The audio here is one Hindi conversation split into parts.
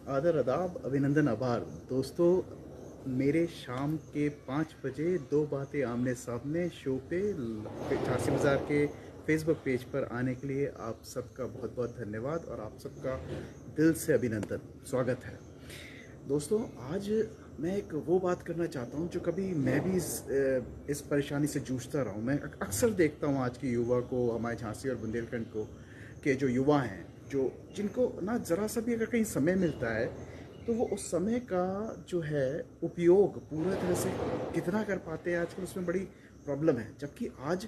आदर अदाब अभिनंदन आभार दोस्तों। मेरे शाम के 5 बजे दो बातें आमने सामने शो पे झांसी बाज़ार के फेसबुक पेज पर आने के लिए आप सबका बहुत बहुत धन्यवाद और आप सबका दिल से अभिनंदन स्वागत है। दोस्तों, आज मैं एक वो बात करना चाहता हूँ जो कभी मैं भी इस परेशानी से जूझता रहा हूँ। मैं अक्सर देखता हूँ आज के युवा को, हमारे झांसी और बुंदेलखंड को, के जो युवा हैं, जो जिनको ना ज़रा सा भी अगर कहीं समय मिलता है तो वो उस समय का जो है उपयोग पूरा तरह से कितना कर पाते हैं आजकल, उसमें बड़ी प्रॉब्लम है। जबकि आज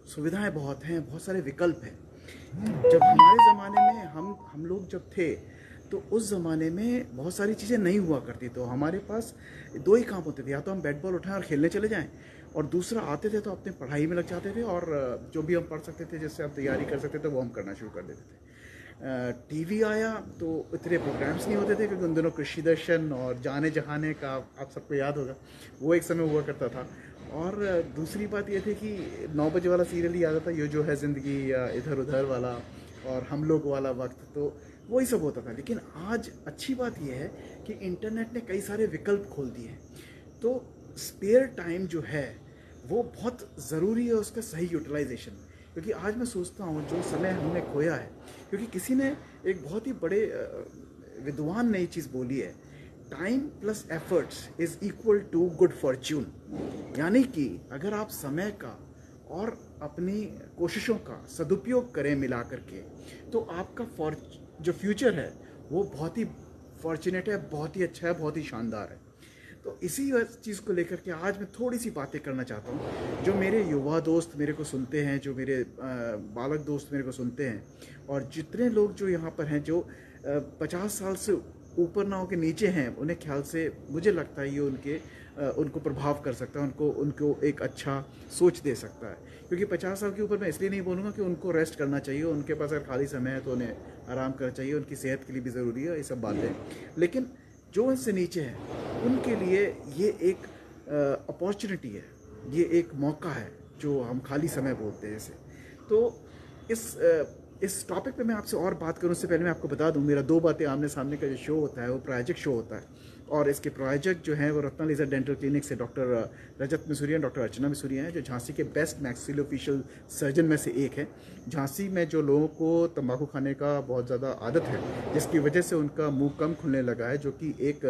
सुविधाएं बहुत हैं, बहुत सारे विकल्प हैं। जब हमारे ज़माने में हम लोग जब थे तो उस ज़माने में बहुत सारी चीज़ें नहीं हुआ करती। तो हमारे पास दो ही काम होते थे, या तो हम बैट बॉल उठाएं और खेलने चले जाएं, और दूसरा आते थे तो अपने पढ़ाई में लग जाते थे और जो भी हम पढ़ सकते थे, जिससे हम तैयारी कर सकते थे, वो हम करना शुरू कर देते थे। टीवी आया तो इतने प्रोग्राम्स नहीं होते थे, क्योंकि उन दिनों कृषि दर्शन और जाने जहाने का आप सबको याद होगा, वो एक समय हुआ करता था। और दूसरी बात ये थी कि 9 बजे वाला सीरियल ही आता था, ये जो है ज़िंदगी, या इधर उधर वाला, और हम लोग वाला वक्त, तो वही सब होता था। लेकिन आज अच्छी बात यह है कि इंटरनेट ने कई सारे विकल्प खोल दिए हैं। तो स्पेयर टाइम जो है वो बहुत ज़रूरी है, उसका सही यूटिलाइजेशन। क्योंकि आज मैं सोचता हूँ जो समय हमने खोया है, क्योंकि किसी ने एक बहुत ही बड़े विद्वान ने ये चीज़ बोली है, time plus efforts is equal to good fortune. यानी कि अगर आप समय का और अपनी कोशिशों का सदुपयोग करें मिला करके, तो आपका जो फ्यूचर है वो बहुत ही फॉर्चुनेट है, बहुत ही अच्छा है, बहुत ही शानदार है। तो इसी चीज़ को लेकर के आज मैं थोड़ी सी बातें करना चाहता हूँ। जो मेरे युवा दोस्त मेरे को सुनते हैं, जो मेरे बालक दोस्त मेरे को सुनते हैं, और जितने लोग जो यहाँ पर हैं जो 50 साल से ऊपर ना हो के नीचे हैं, उन्हें ख्याल से मुझे लगता है ये उनको प्रभाव कर सकता है, उनको एक अच्छा सोच दे सकता है। क्योंकि 50 साल के ऊपर मैं इसलिए नहीं बोलूँगा कि उनको रेस्ट करना चाहिए, उनके पास अगर खाली समय है तो उन्हें आराम करना चाहिए, उनकी सेहत के लिए भी ज़रूरी है ये सब बातें। लेकिन जो इनसे नीचे हैं उनके लिए ये एक अपॉर्चुनिटी है, ये एक मौका है, जो हम खाली समय बोलते हैं इसे। तो इस टॉपिक पे मैं आपसे और बात करूं उससे पहले मैं आपको बता दूं, मेरा दो बातें आमने सामने का जो शो होता है वो प्रायोजक शो होता है, और इसके प्रायोजक जो हैं वो रत्ना लेज़र डेंटल क्लिनिक से डॉक्टर रजत मिसूरिया, डॉक्टर अर्चना मिसूरिया हैं, जो झांसी के बेस्ट मैक्सिलोफेशियल सर्जन में से एक है। झांसी में जो लोगों को तंबाकू खाने का बहुत ज़्यादा आदत है, जिसकी वजह से उनका मुंह कम खुलने लगा है, जो कि एक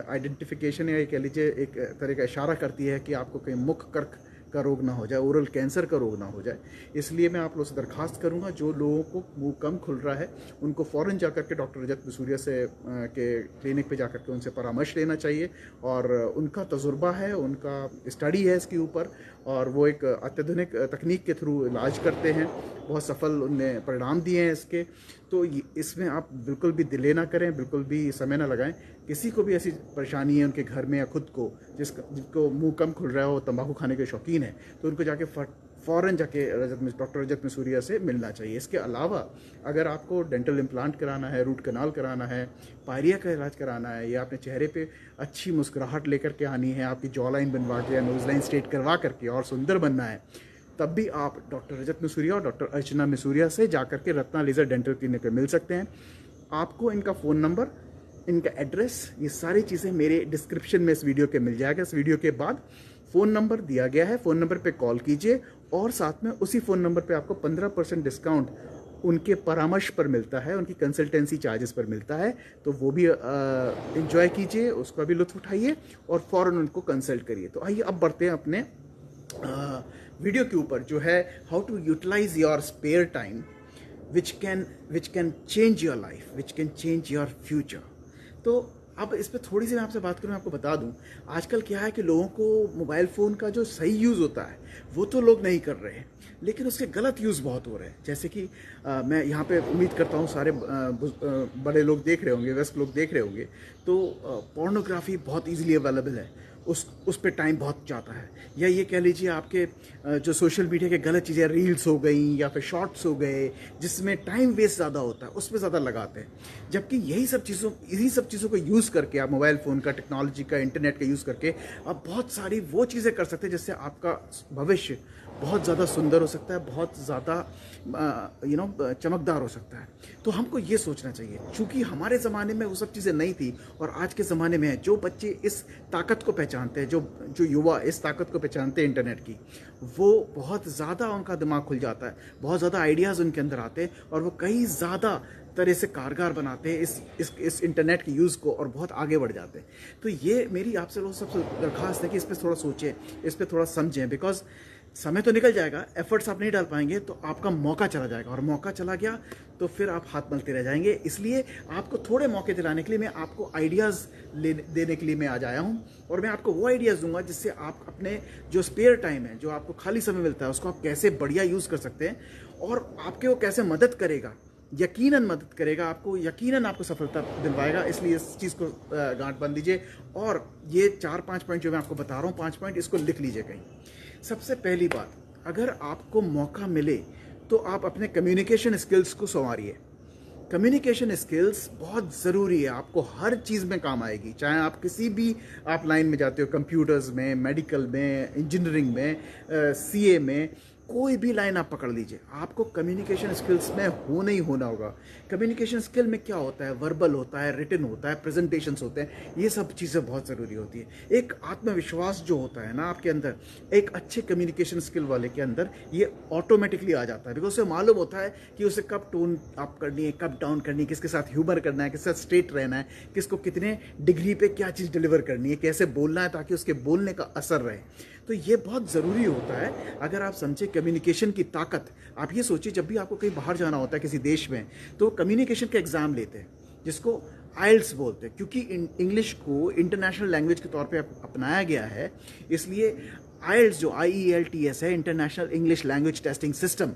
आइडेंटिफिकेशन या कह लीजिए एक तरह का इशारा करती है कि आपको कहीं मुख कर्क का रोग ना हो जाए, ओरल कैंसर का रोग ना हो जाए। इसलिए मैं आप लोगों से दरखास्त करूंगा, जो लोगों को मुंह कम खुल रहा है उनको फ़ौरन जाकर के डॉक्टर रजत मिसूरिया से के क्लिनिक पे जाकर के उनसे परामर्श लेना चाहिए। और उनका तजुर्बा है, उनका स्टडी है इसके ऊपर, और वो एक अत्याधुनिक तकनीक के थ्रू इलाज करते हैं, बहुत सफल उनने परिणाम दिए हैं इसके। तो इसमें आप बिल्कुल भी डिले ना करें, बिल्कुल भी समय ना लगाएं। किसी को भी ऐसी परेशानी है उनके घर में या खुद को, जिनको मुंह कम खुल रहा हो, तंबाकू खाने के शौकीन है, तो उनको जाके फ़ौरन जाके डॉक्टर रजत मिसूरिया से मिलना चाहिए। इसके अलावा अगर आपको डेंटल इम्प्लांट कराना है, रूट कनाल कराना है, पायरिया का इलाज कराना है, या अपने चेहरे पे अच्छी मुस्कुराहट लेकर के आनी है, आपकी जॉ लाइन बनवा के या नोज लाइन स्ट्रेट करवा करके और सुंदर बनना है, तब भी आप डॉक्टर रजत मिसूरिया और डॉक्टर अर्चना मिसूरिया से जाकर के रत्ना लेज़र डेंटल क्लिनिक पर मिल सकते हैं। आपको इनका फ़ोन नंबर, इनका एड्रेस, ये सारी चीज़ें मेरे डिस्क्रिप्शन में इस वीडियो के मिल जाएगा। इस वीडियो के बाद फ़ोन नंबर दिया गया है, फ़ोन नंबर पे कॉल कीजिए, और साथ में उसी फ़ोन नंबर पे आपको 15% डिस्काउंट उनके परामर्श पर मिलता है, उनकी कंसल्टेंसी चार्जेस पर मिलता है। तो वो भी इंजॉय कीजिए, उसका भी लुत्फ़ उठाइए और फ़ौरन उनको कंसल्ट करिए। तो आइए अब बढ़ते हैं अपने वीडियो के ऊपर, जो है how to utilize your spare time which can change your life, which can change your future। तो अब इस पर थोड़ी सी मैं आपसे बात करूँ, आपको बता दूं, आजकल क्या है कि लोगों को मोबाइल फ़ोन का जो सही यूज़ होता है वो तो लोग नहीं कर रहे हैं, लेकिन उसके गलत यूज़ बहुत हो रहे हैं। जैसे कि मैं यहाँ पे उम्मीद करता हूँ सारे बड़े लोग देख रहे होंगे, वयस्क लोग देख रहे होंगे, तो पोर्नोग्राफी बहुत ईजिली अवेलेबल है, उस पे टाइम बहुत जाता है। या ये कह लीजिए आपके जो सोशल मीडिया के गलत चीज़ें, रील्स हो गई या फिर शॉर्ट्स हो गए, जिसमें टाइम वेस्ट ज़्यादा होता है, उसमें ज़्यादा लगाते हैं। जबकि इन्हीं सब चीज़ों को यूज़ करके आप मोबाइल फ़ोन का, टेक्नोलॉजी का, इंटरनेट का यूज़ करके आप बहुत सारी वो चीज़ें कर सकते हैं जिससे आपका भविष्य बहुत ज़्यादा सुंदर हो सकता है, बहुत ज़्यादा चमकदार हो सकता है। तो हमको ये सोचना चाहिए, चूँकि हमारे ज़माने में वो सब चीज़ें नहीं थी और आज के ज़माने में है, जो बच्चे इस ताकत को पहचानते हैं, जो युवा इस ताकत को पहचानते हैं इंटरनेट की, वो बहुत ज़्यादा उनका दिमाग खुल जाता है, बहुत ज़्यादा आइडियाज़ उनके अंदर आते हैं और वो कई ज़्यादा तरह से कारगर बनाते हैं इस इंटरनेट के यूज़ को और बहुत आगे बढ़ जाते हैं। तो ये मेरी आपसे लोग सबसे दरख्वास्त है कि इस पर थोड़ा सोचें, इस पर थोड़ा समझें, बिकॉज समय तो निकल जाएगा, एफर्ट्स आप नहीं डाल पाएंगे तो आपका मौका चला जाएगा और मौका चला गया तो फिर आप हाथ मलते रह जाएंगे। इसलिए आपको थोड़े मौके दिलाने के लिए मैं आपको आइडियाज़ देने के लिए मैं आज आया हूँ और मैं आपको वो आइडियाज़ दूंगा जिससे आप अपने जो स्पेयर टाइम है, जो आपको खाली समय मिलता है, उसको आप कैसे बढ़िया यूज़ कर सकते हैं और आपके वो कैसे मदद करेगा, यकीनन मदद करेगा आपको, यकीनन आपको सफलता दिलवाएगा। इसलिए इस चीज़ को गांठ बांध लीजिए और ये 4-5 पॉइंट जो मैं आपको बता रहा हूँ, 5 पॉइंट, इसको लिख लीजिए कहीं। सबसे पहली बात, अगर आपको मौका मिले तो आप अपने कम्युनिकेशन स्किल्स को संवारिए। कम्युनिकेशन स्किल्स बहुत ज़रूरी है, आपको हर चीज़ में काम आएगी, चाहे आप किसी भी आप लाइन में जाते हो, कंप्यूटर्स में, मेडिकल में, इंजीनियरिंग में, सीए में, कोई भी लाइन आप पकड़ लीजिए, आपको कम्युनिकेशन स्किल्स में होना ही होना होगा। कम्युनिकेशन स्किल में क्या होता है, वर्बल होता है, रिटन होता है, प्रेजेंटेशंस होते हैं, ये सब चीज़ें बहुत ज़रूरी होती है। एक आत्मविश्वास जो होता है ना आपके अंदर, एक अच्छे कम्युनिकेशन स्किल वाले के अंदर ये ऑटोमेटिकली आ जाता है, बिकॉज उसे मालूम होता है कि उसे कब टोन अप करनी है, कब डाउन करनी है, किसके साथ ह्यूमर करना है, किसके साथ स्ट्रेट रहना है, किसको कितने डिग्री पे क्या चीज़ डिलीवर करनी है, कैसे बोलना है ताकि उसके बोलने का असर रहे। तो ये बहुत ज़रूरी होता है अगर आप समझे कम्युनिकेशन की ताकत। आप ये सोचिए, जब भी आपको कहीं बाहर जाना होता है किसी देश में, तो कम्युनिकेशन का एग्ज़ाम लेते हैं जिसको आइल्स बोलते हैं, क्योंकि इंग्लिश को इंटरनेशनल लैंग्वेज के तौर पे अपनाया गया है। इसलिए आइल्स जो IELTS है, international English language testing system,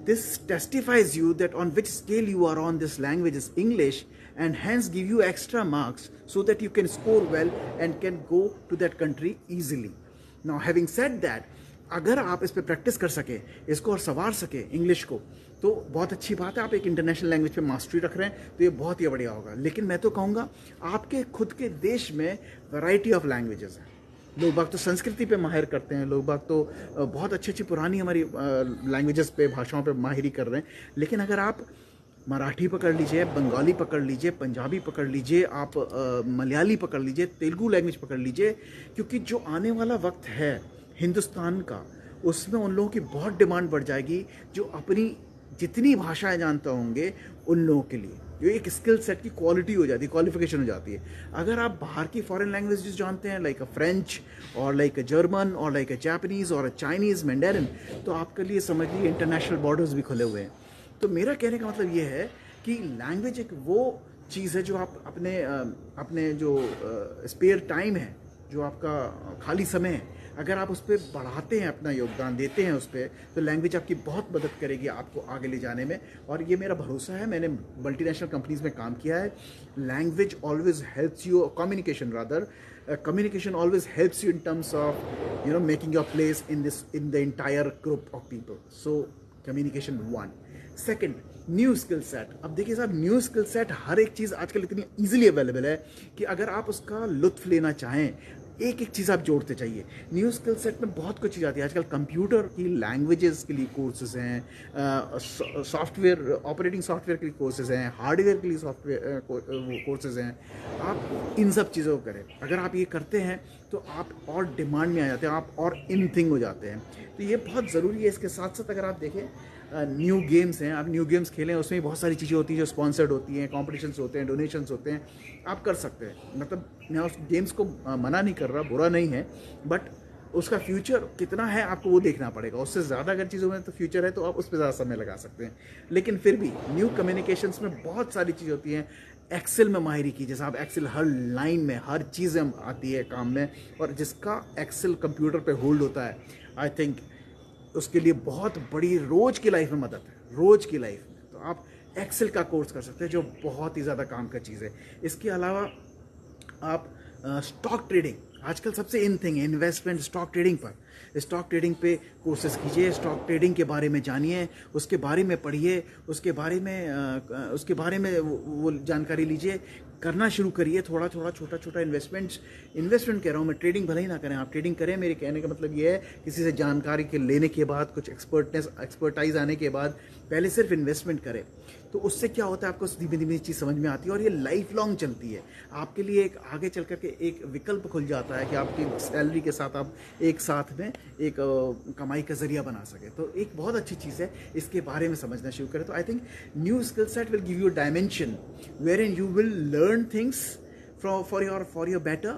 this testifies you that on which scale you are on this language is English, and hence give you extra marks so that you can score well and can go to that country easily. Now having said that, अगर आप इस पे प्रैक्टिस कर सके, इसको और संवार सके इंग्लिश को, तो बहुत अच्छी बात है। आप एक इंटरनेशनल लैंग्वेज पे मास्टरी रख रहे हैं तो ये बहुत ही बढ़िया होगा। लेकिन मैं तो कहूँगा आपके खुद के देश में वैरायटी ऑफ लैंग्वेजेस हैं। लोग बाग तो संस्कृति पे माहिर करते हैं, लोग बाग तो बहुत अच्छी अच्छी पुरानी हमारी लैंग्वेजेस पे, भाषाओं पे माहिरी कर रहे हैं। लेकिन अगर आप मराठी पकड़ लीजिए, बंगाली पकड़ लीजिए, पंजाबी पकड़ लीजिए, आप मलयाली पकड़ लीजिए, तेलुगु लैंग्वेज पकड़ लीजिए, क्योंकि जो आने वाला वक्त है हिंदुस्तान का, उसमें उन लोगों की बहुत डिमांड बढ़ जाएगी जो अपनी जितनी भाषाएं जानते होंगे उन लोगों के लिए। ये एक स्किल सेट की क्वालिटी हो जाती है, क्वालिफिकेशन हो जाती है। अगर आप बाहर की फॉरेन लैंग्वेजेस जानते हैं, लाइक अ फ्रेंच और लाइक अ जर्मन और लाइक अ जापानीज़ और अ चाइनीज़, मैंडेरिन, तो आपके लिए समझ लीजिए इंटरनेशनल बॉर्डर्स भी खुले हुए हैं। तो मेरा कहने का मतलब ये है कि लैंग्वेज एक वो चीज़ है जो आप अपने जो स्पेयर टाइम है, जो आपका खाली समय है, अगर आप उस पर बढ़ाते हैं, अपना योगदान देते हैं उस पर, तो लैंग्वेज आपकी बहुत मदद करेगी आपको आगे ले जाने में। और ये मेरा भरोसा है, मैंने मल्टीनेशनल कंपनीज में काम किया है। Language always helps you, communication rather, communication always helps you in terms of making your place in the entire group of people. So communication one. Second, new skill set. अब देखिए साहब, न्यू स्किल सेट, हर एक चीज़ आजकल इतनी ईजिली अवेलेबल है कि अगर आप उसका लुत्फ लेना चाहें, एक एक चीज़ आप जोड़ते चाहिए। न्यू स्किल सेट में बहुत कुछ चीज़ आती है। आजकल कंप्यूटर की लैंग्वेजेस के लिए कोर्सेज हैं, सॉफ्टवेयर, ऑपरेटिंग सॉफ्टवेयर के लिए कोर्सेज हैं, हार्डवेयर के लिए सॉफ्टवेयर कोर्सेज हैं। आप इन सब चीज़ों को करें। अगर आप ये करते हैं तो आप और डिमांड में आ जाते हैं, आप और इन थिंग हो जाते हैं। तो ये बहुत ज़रूरी है। इसके साथ साथ अगर आप देखें, न्यू गेम्स हैं, आप न्यू गेम्स खेलें, उसमें भी बहुत सारी चीज़ें होती हैं जो स्पॉन्सर्ड होती हैं, कॉम्पिटिशन्स होते हैं, डोनेशंस होते हैं, आप कर सकते हैं। मतलब मैं उस गेम्स को मना नहीं कर रहा, बुरा नहीं है, बट उसका फ्यूचर कितना है आपको वो देखना पड़ेगा। उससे ज़्यादा अगर चीज़ों में तो फ्यूचर है तो आप उस पर ज़्यादा समय लगा सकते हैं। लेकिन फिर भी न्यू कम्युनिकेशंस में बहुत सारी चीज़ें होती हैं। एक्सेल में माहिरी कीजिए साहब, एक्सेल हर लाइन में, हर चीज़ें आती है काम में, और जिसका एक्सेल कंप्यूटर पे होल्ड होता है, आई थिंक उसके लिए बहुत बड़ी रोज़ की लाइफ में मदद है, रोज़ की लाइफ में। तो आप एक्सेल का कोर्स कर सकते हैं जो बहुत ही ज़्यादा काम का चीज़ है। इसके अलावा आप स्टॉक ट्रेडिंग, आजकल सबसे इन थिंग है इन्वेस्टमेंट स्टॉक ट्रेडिंग पर। स्टॉक ट्रेडिंग पे कोर्सेज कीजिए, स्टॉक ट्रेडिंग के बारे में जानिए, उसके बारे में पढ़िए, उसके बारे में वो जानकारी लीजिए, करना शुरू करिए। थोड़ा थोड़ा छोटा छोटा इन्वेस्टमेंट कह रहा हूँ मैं, ट्रेडिंग भले ही ना करें, आप ट्रेडिंग करें। मेरे कहने का मतलब ये है किसी से जानकारी के लेने के बाद, कुछ एक्सपर्टाइज आने के बाद पहले सिर्फ इन्वेस्टमेंट करें। तो उससे क्या होता है, आपको धीमे धीमे चीज़ समझ में आती है और ये लाइफ लॉन्ग चलती है। आपके लिए एक आगे चल करके एक विकल्प खुल जाता है कि आपकी सैलरी के साथ आप एक साथ में एक कमाई का जरिया बना सके। तो एक बहुत अच्छी चीज़ है, इसके बारे में समझना शुरू करें। तो I think new skill set will give you dimension wherein you will learn things for your better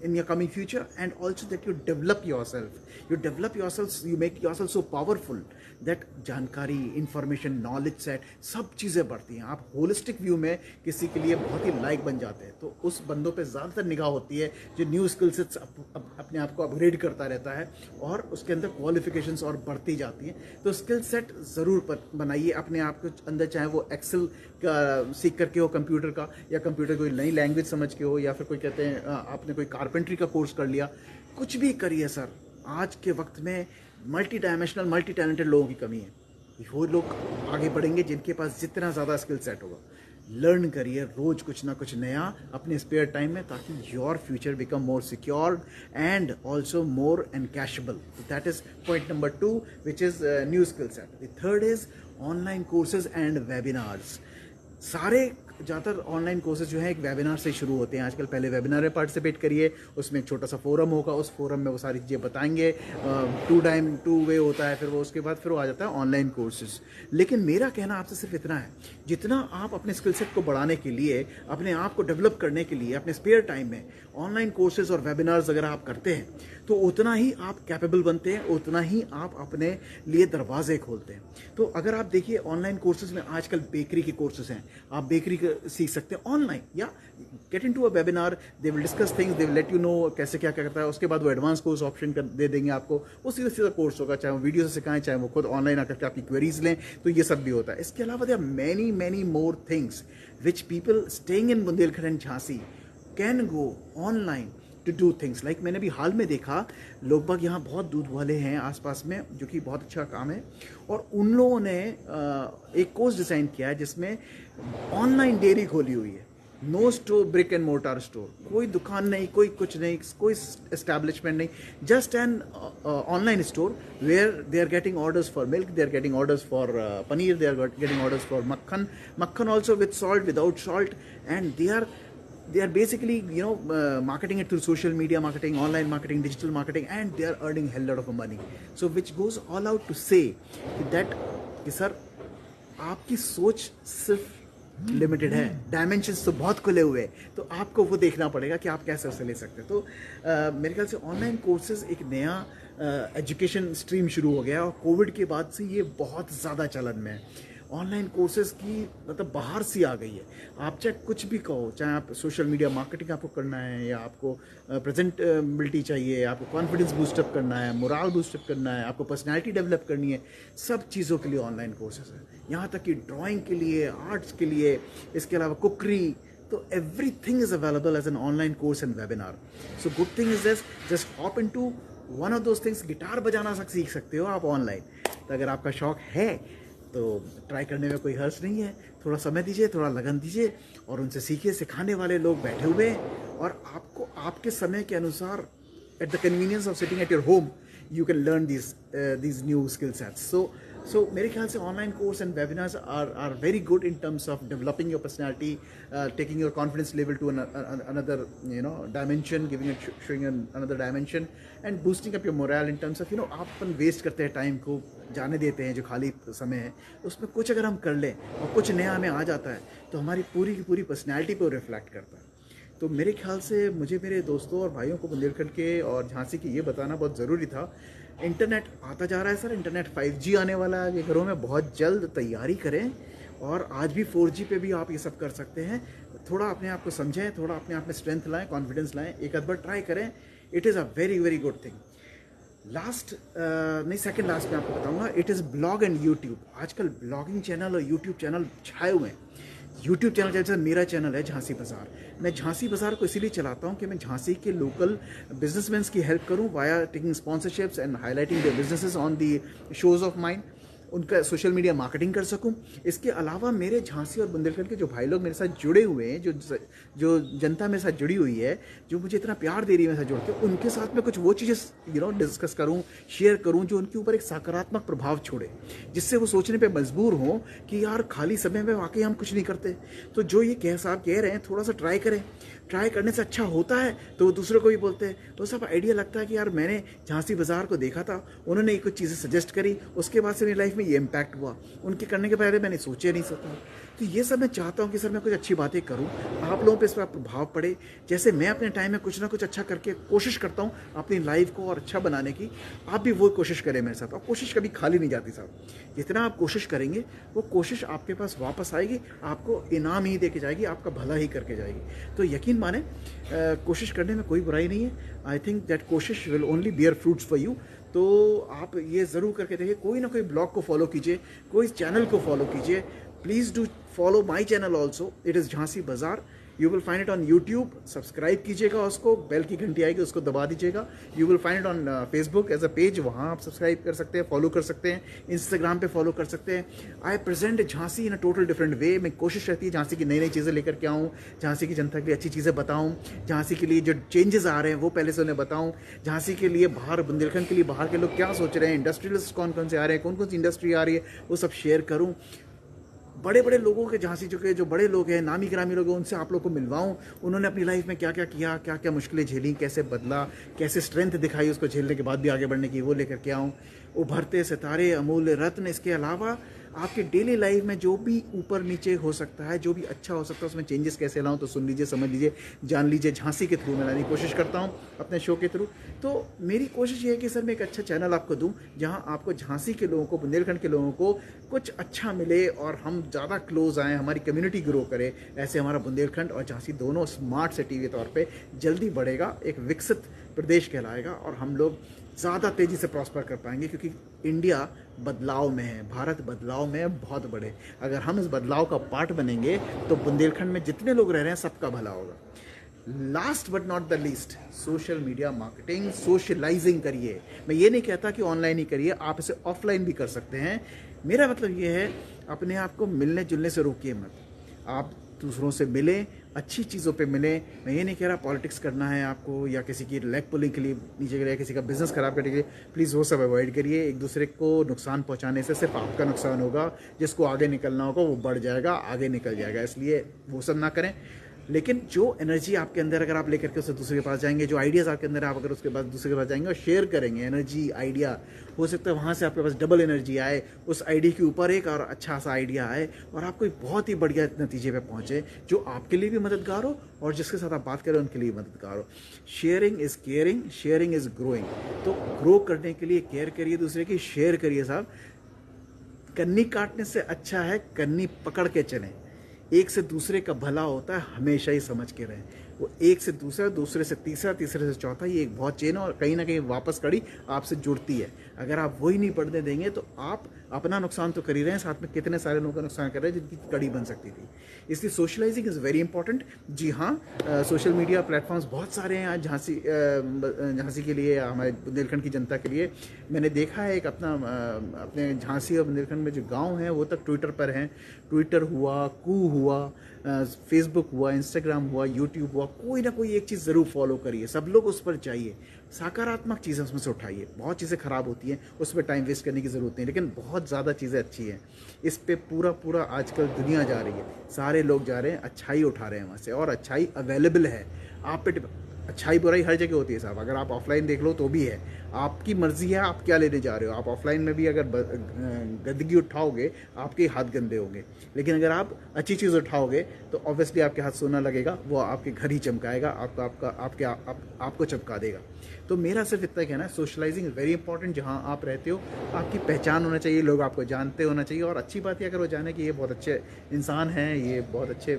in your coming future, and also that you develop yourself, you make yourself so powerful that जानकारी, इंफॉर्मेशन, नॉलेज सेट, सब चीज़ें बढ़ती हैं। आप होलिस्टिक व्यू में किसी के लिए बहुत ही लायक बन जाते हैं। तो उस बंदों पे ज़्यादातर निगाह होती है जो न्यू स्किल सेट्स अपने आप को अपग्रेड करता रहता है और उसके अंदर क्वालिफिकेशंस और बढ़ती जाती हैं। तो स्किल सेट ज़रूर बनाइए अपने आप के अंदर, चाहे वो एक्सेल का सीख करके हो कंप्यूटर का, या कंप्यूटर कोई नई लैंग्वेज समझ के हो, या फिर कोई कहते हैं आपने कोई कारपेंट्री का कोर्स कर लिया। कुछ भी करिए सर, आज के वक्त में मल्टी डायमेंशनल, मल्टी टैलेंटेड लोगों की कमी है। वो लोग आगे बढ़ेंगे जिनके पास जितना ज़्यादा स्किल सेट होगा। लर्न करिए रोज कुछ ना कुछ नया अपने स्पेयर टाइम में, ताकि your future become more secure and also more encashable. That is point number 2, which is new skill set. The third is online courses and webinars. सारे ज़्यादातर ऑनलाइन कोर्सेज जो है एक वेबिनार से शुरू होते हैं आजकल। पहले वेबिनार में पार्टिसिपेट करिए, उसमें एक छोटा सा फोरम होगा, उस फोरम में वो सारी चीज़ें बताएंगे। टू वे होता है, फिर वो उसके बाद फिर वो आ जाता है ऑनलाइन कोर्सेज। लेकिन मेरा कहना आपसे सिर्फ इतना है, जितना आप अपने स्किल सेट को बढ़ाने के लिए, अपने आप को डेवलप करने के लिए अपने स्पेयर टाइम में ऑनलाइन कोर्सेज और वेबिनार्स अगर आप करते हैं, तो उतना ही आप कैपेबल बनते हैं, उतना ही आप अपने लिए दरवाजे खोलते हैं। तो अगर आप देखिए ऑनलाइन कोर्सेज में आजकल बेकरी के कोर्सेज हैं, आप बेकरी सीख सकते हैं ऑनलाइन, या get into a webinar, they will discuss things, they will let you know कैसे क्या क्या करता है। उसके बाद वो एडवांस कोर्स ऑप्शन दे देंगे आपको, वो सीधा सीधा कोर्स होगा, चाहे वो वीडियो से सिखाएं, चाहे वो खुद ऑनलाइन आकर के आपकी क्वेरीज लें। तो ये सब भी होता है। इसके अलावा there are many more things which people staying in Bundelkhand and Jhansi can go online to do things. Like मैंने भी हाल में देखा, लोग बाग यहाँ बहुत दूध वाले हैं आसपास में, जो कि बहुत अच्छा काम है, और उन लोगों ने एक कोर्स डिज़ाइन किया है जिसमें ऑनलाइन डेयरी खोली हुई है। No store, brick and mortar store, कोई दुकान नहीं, कोई कुछ नहीं, कोई एस्टैब्लिशमेंट नहीं, just an online store where they are getting orders for milk, they are getting orders for paneer, they are getting orders for makkhan also with salt, without salt, and they are basically marketing it through social media marketing, online marketing, digital marketing, and they are earning hell lot of money. So which goes all out to say that कि सर आपकी सोच सिर्फ लिमिटेड है, डायमेंशंस तो बहुत खुले हुए हैं, तो आपको वो देखना पड़ेगा कि आप कैसे उसे ले सकते हैं। तो मेरे ख्याल से ऑनलाइन कोर्सेज एक नया एजुकेशन स्ट्रीम शुरू हो गया, और कोविड के बाद से ये बहुत ज़्यादा चलन में है। ऑनलाइन कोर्सेज की मतलब बाहर सी आ गई है। आप चाहे कुछ भी कहो, चाहे आप सोशल मीडिया मार्केटिंग आपको करना है, या आपको प्रेजेंटेबिलिटी चाहिए, आपको कॉन्फिडेंस बूस्टअप करना है, मोराल बूस्टअप करना है, आपको पर्सनैलिटी डेवलप करनी है, सब चीज़ों के लिए ऑनलाइन कोर्सेज है। यहाँ तक कि ड्राइंग के लिए, आर्ट्स के लिए, इसके अलावा कुकरी, तो everything is available as an online course and webinar. So good thing is this, just hop into one of those things. Guitar बजाना सीख सकते हो आप ऑनलाइन। तो अगर आपका शौक है तो ट्राई करने में कोई हर्ज नहीं है। थोड़ा समय दीजिए, थोड़ा लगन दीजिए, और उनसे सीखिए। सिखाने वाले लोग बैठे हुए हैं, और आपको आपके समय के अनुसार, at the convenience of sitting at your home, you can learn these new skill sets. So मेरे ख्याल से online course and webinars are very good in terms of developing your personality, taking your confidence level to another dimension, showing another dimension, and boosting up your morale in terms of आप अपन वेस्ट करते हैं, टाइम को जाने देते हैं, जो खाली समय है उसमें कुछ अगर हम कर लें और कुछ नया हमें आ जाता है, तो हमारी पूरी की पूरी पर्सनैलिटी पर रिफ्लेक्ट करता है। तो मेरे ख्याल से मुझे मेरे दोस्तों और भाइयों को बुंदेलखंड के और झांसी की ये बताना बहुत ज़रूरी था। इंटरनेट आता जा रहा है सर, इंटरनेट 5G आने वाला है घरों में, बहुत जल्द तैयारी करें। और आज भी 4G पे भी आप ये सब कर सकते हैं। थोड़ा अपने आप को समझें, थोड़ा अपने आप में स्ट्रेंथ लाएं, कॉन्फिडेंस लाएं, एक आध बार ट्राई करें। It is a very very good thing. Second last में आपको बताऊंगा, it is blog and YouTube. आजकल ब्लॉगिंग चैनल और यूट्यूब चैनल छाए हुए हैं। यूट्यूब चैनल जैसे मेरा चैनल है झांसी बाज़ार। मैं झांसी बाज़ार को इसीलिए चलाता हूँ कि मैं झांसी के लोकल बिजनेसमैन की हेल्प करूँ via taking sponsorships and highlighting the businesses on the shows of mine, उनका सोशल मीडिया मार्केटिंग कर सकूं। इसके अलावा मेरे झांसी और बुंदेलखंड के जो भाई लोग मेरे साथ जुड़े हुए हैं, जो जनता मेरे साथ जुड़ी हुई है, जो मुझे इतना प्यार दे रही है मेरे साथ जुड़ के, उनके साथ मैं कुछ वो चीज़ें डिस्कस करूं, शेयर करूं जो उनके ऊपर एक सकारात्मक प्रभाव छोड़े, जिससे वो सोचने पे मजबूर हों कि यार खाली समय में वाकई हम कुछ नहीं करते। तो जो ये साहब कह रहे हैं थोड़ा सा ट्राई करें, ट्राई करने से अच्छा होता है तो वो दूसरों को भी बोलते हैं। तो सब आइडिया लगता है कि यार मैंने झांसी बाज़ार को देखा था, उन्होंने कुछ चीज़ें सजेस्ट करी, उसके बाद से मेरी लाइफ में ये इम्पैक्ट हुआ, उनके करने के पहले मैंने सोचे नहीं सकता। तो ये सब मैं चाहता हूँ कि सर मैं कुछ अच्छी बातें करूँ, आप लोगों पे इस पर प्रभाव पड़े। जैसे मैं अपने टाइम में कुछ ना कुछ अच्छा करके कोशिश करता हूँ अपनी लाइफ को और अच्छा बनाने की, आप भी वो कोशिश करें मेरे साथ। और कोशिश कभी खाली नहीं जाती साहब, जितना आप कोशिश करेंगे वो कोशिश आपके पास वापस आएगी, आपको इनाम ही दे के जाएगी, आपका भला ही करके जाएगी। तो यकीन माने कोशिश करने में कोई बुराई नहीं है। आई थिंक दैट कोशिश will only bear fruits for you. तो आप ये ज़रूर करके देखिए, कोई ना कोई ब्लॉग को फॉलो कीजिए, कोई चैनल को फॉलो कीजिए। Please do follow my channel also, it is Jhansi Bazaar. You will find it on YouTube, subscribe कीजिएगा उसको, बेल की घंटी आएगी उसको दबा दीजिएगा। You will find it on Facebook as a page, वहाँ आप सब्सक्राइब कर सकते हैं, फॉलो कर सकते हैं, इंस्टाग्राम पे फॉलो कर सकते हैं। I present Jhansi in a total different way. मैं कोशिश रहती है झांसी की नई नई चीज़ें लेकर के आऊँ, झांसी की जनता के लिए अच्छी चीज़ें बताऊँ, झांसी के लिए जो चेंजेस आ रहे हैं वो पहले से उन्हें बताऊँ, झांसी के लिए बाहर बुंदेलखंड के लिए बाहर के लोग क्या सोच रहे हैं, इंडस्ट्रियलिस्ट कौन कौन से आ रहे हैं, कौन कौन सी इंडस्ट्री आ रही है, वो सब शेयर करूँ। बड़े बड़े लोगों के झांसी के जो बड़े लोग हैं, नामी गिरामी लोग हैं, उनसे आप लोग को मिलवाऊँ, उन्होंने अपनी लाइफ में क्या क्या किया, क्या क्या मुश्किलें झेली, कैसे बदला, कैसे स्ट्रेंथ दिखाई उसको झेलने के बाद भी आगे बढ़ने की, वो लेकर के आऊँ। उभरते सितारे, अमूल्य रत्न, इसके अलावा आपकी डेली लाइफ में जो भी ऊपर नीचे हो सकता है, जो भी अच्छा हो सकता है, उसमें चेंजेस कैसे लाऊं, तो सुन लीजिए, समझ लीजिए, जान लीजिए। झांसी के थ्रू मैं लाने की कोशिश करता हूं अपने शो के थ्रू। तो मेरी कोशिश ये है कि सर मैं एक अच्छा चैनल आपको दूं जहां आपको झांसी के लोगों को, बुंदेलखंड के लोगों को कुछ अच्छा मिले और हम ज़्यादा क्लोज आएँ, हमारी कम्युनिटी ग्रो करे। ऐसे हमारा बुंदेलखंड और झांसी दोनों स्मार्ट सिटी के तौर पर जल्दी बढ़ेगा, एक विकसित प्रदेश कहलाएगा और हम लोग ज़्यादा तेज़ी से प्रॉस्पर कर पाएंगे, क्योंकि इंडिया बदलाव में है, भारत बदलाव में है बहुत बड़े। अगर हम इस बदलाव का पार्ट बनेंगे तो बुंदेलखंड में जितने लोग रह रहे हैं सबका भला होगा। Last but not the least, social media marketing, socializing करिए। मैं ये नहीं कहता कि ऑनलाइन ही करिए, आप इसे ऑफलाइन भी कर सकते हैं। मेरा मतलब ये है, अपने आप को मिलने जुलने से रोकिए मत, आप दूसरों से मिलें, अच्छी चीज़ों पे मिलें। मैं ये नहीं कह रहा पॉलिटिक्स करना है आपको या किसी की लेग पुलिंग के लिए नीचे गिरा, किसी का बिजनेस खराब करने के लिए, प्लीज़ वो सब अवॉइड करिए। एक दूसरे को नुकसान पहुंचाने से सिर्फ आपका नुकसान होगा, जिसको आगे निकलना होगा वो बढ़ जाएगा, आगे निकल जाएगा। इसलिए वो सब ना करें। लेकिन जो एनर्जी आपके अंदर अगर आप लेकर के उससे दूसरे के पास जाएंगे, जो आइडियाज़ आपके अंदर आप अगर उसके बाद दूसरे के पास जाएंगे और शेयर करेंगे एनर्जी, आइडिया, हो सकता है वहाँ से आपके पास डबल एनर्जी आए, उस आइडिया के ऊपर एक और अच्छा सा आइडिया आए और आप कोई बहुत ही बढ़िया नतीजे पे पहुँचे जो आपके लिए भी मददगार हो और जिसके साथ आप बात करें उनके लिए मददगार हो। Sharing is caring, sharing is growing. तो ग्रो करने के लिए केयर करिए दूसरे की, शेयर करिए साहब। कन्नी काटने से अच्छा है कन्नी पकड़ के चलें। एक से दूसरे का भला होता है, हमेशा ही समझ के रहें। वो एक से दूसरा, दूसरे से तीसरा, तीसरे से चौथा, ये एक बहुत चेन है और कहीं ना कहीं वापस कड़ी आपसे जुड़ती है। अगर आप वही नहीं पढ़ने देंगे तो आप अपना नुकसान तो कर ही रहे हैं, साथ में कितने सारे लोगों का नुकसान कर रहे हैं जिनकी कड़ी बन सकती थी। इसलिए सोशलाइजिंग इज़ वेरी इंपॉर्टेंट। जी हाँ, सोशल मीडिया प्लेटफॉर्म्स बहुत सारे हैं आज झांसी के लिए, हमारे बुंदेलखंड की जनता के लिए। मैंने देखा है एक अपने झांसी और बुंदेलखंड में जो गाँव हैं वो तक ट्विटर पर हैं। ट्विटर हुआ, कू हुआ, फेसबुक हुआ, इंस्टाग्राम हुआ, यूट्यूब हुआ, कोई ना कोई एक चीज़ ज़रूर फॉलो करिए। सब लोग उस पर जाइए, सकारात्मक चीज़ें उसमें से उठाइए। बहुत चीज़ें ख़राब होती हैं, उस पर टाइम वेस्ट करने की ज़रूरत नहीं, लेकिन बहुत ज़्यादा चीज़ें अच्छी हैं। इस पे पूरा आजकल दुनिया जा रही है, सारे लोग जा रहे हैं, अच्छाई उठा रहे हैं वहाँ से और अच्छाई अवेलेबल है। आप पे अच्छाई बुराई हर जगह होती है साहब। अगर आप ऑफलाइन देख लो तो भी है, आपकी मर्जी है आप क्या लेने जा रहे हो। आप ऑफलाइन में भी अगर गंदगी उठाओगे आपके हाथ गंदे होंगे, लेकिन अगर आप अच्छी चीज़ उठाओगे तो ऑब्वियसली आपके हाथ सोना लगेगा, वो आपके घर ही चमकाएगा, आपको चमका देगा। तो मेरा सिर्फ इतना कहना है, सोशलाइजिंग इज़ वेरी इंपॉर्टेंट। जहाँ आप रहते हो आपकी पहचान होना चाहिए, लोग आपको जानते होना चाहिए। और अच्छी बात है अगर वो जाने कि ये बहुत अच्छे इंसान हैं, ये बहुत अच्छे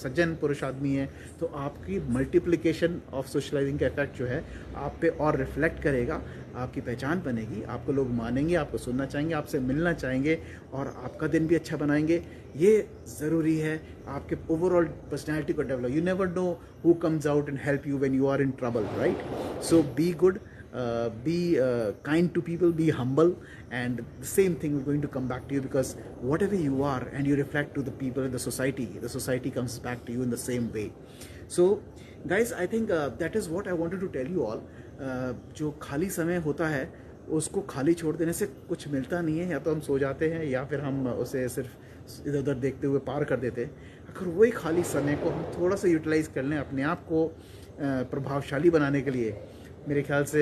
सज्जन पुरुष आदमी हैं, तो आपकी मल्टीप्लिकेशन ऑफ सोशलाइजिंग का इफेक्ट जो है आप पे और रिफ्लेक्ट करेगा, आपकी पहचान बनेगी, आपको लोग मानेंगे, आपको सुनना चाहेंगे, आपसे मिलना चाहेंगे और आपका दिन भी अच्छा बनाएंगे। ये ज़रूरी है आपके ओवरऑल पर्सनैलिटी को develop. You never know who comes out and help you when you are in trouble, right? So be good, be kind to people, be humble, and the same thing is going to come back to you, because whatever you are and you reflect to the people in the society comes back to you in the same way. So guys, I think that is what I wanted to tell you all. जो खाली समय होता है उसको खाली छोड़ देने से कुछ मिलता नहीं है, या तो हम सो जाते हैं या फिर हम उसे सिर्फ इधर उधर देखते हुए पार कर देते हैं। अगर वही खाली समय को हम थोड़ा सा यूटिलाइज कर लें अपने आप को प्रभावशाली बनाने के लिए, मेरे ख्याल से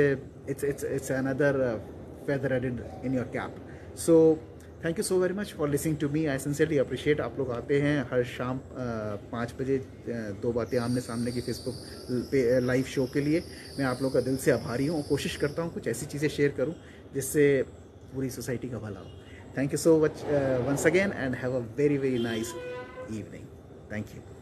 it's another feather added in your cap. So thank you so very much for listening to me. I sincerely appreciate आप लोग आते हैं हर शाम 5 बजे दो बातें आमने सामने की फेसबुक पे लाइव शो के लिए। मैं आप लोग का दिल से आभारी हूँ और कोशिश करता हूँ कुछ ऐसी चीज़ें शेयर करूँ जिससे पूरी सोसाइटी का भला हो। Thank you so much once again and have a very nice evening. Thank you.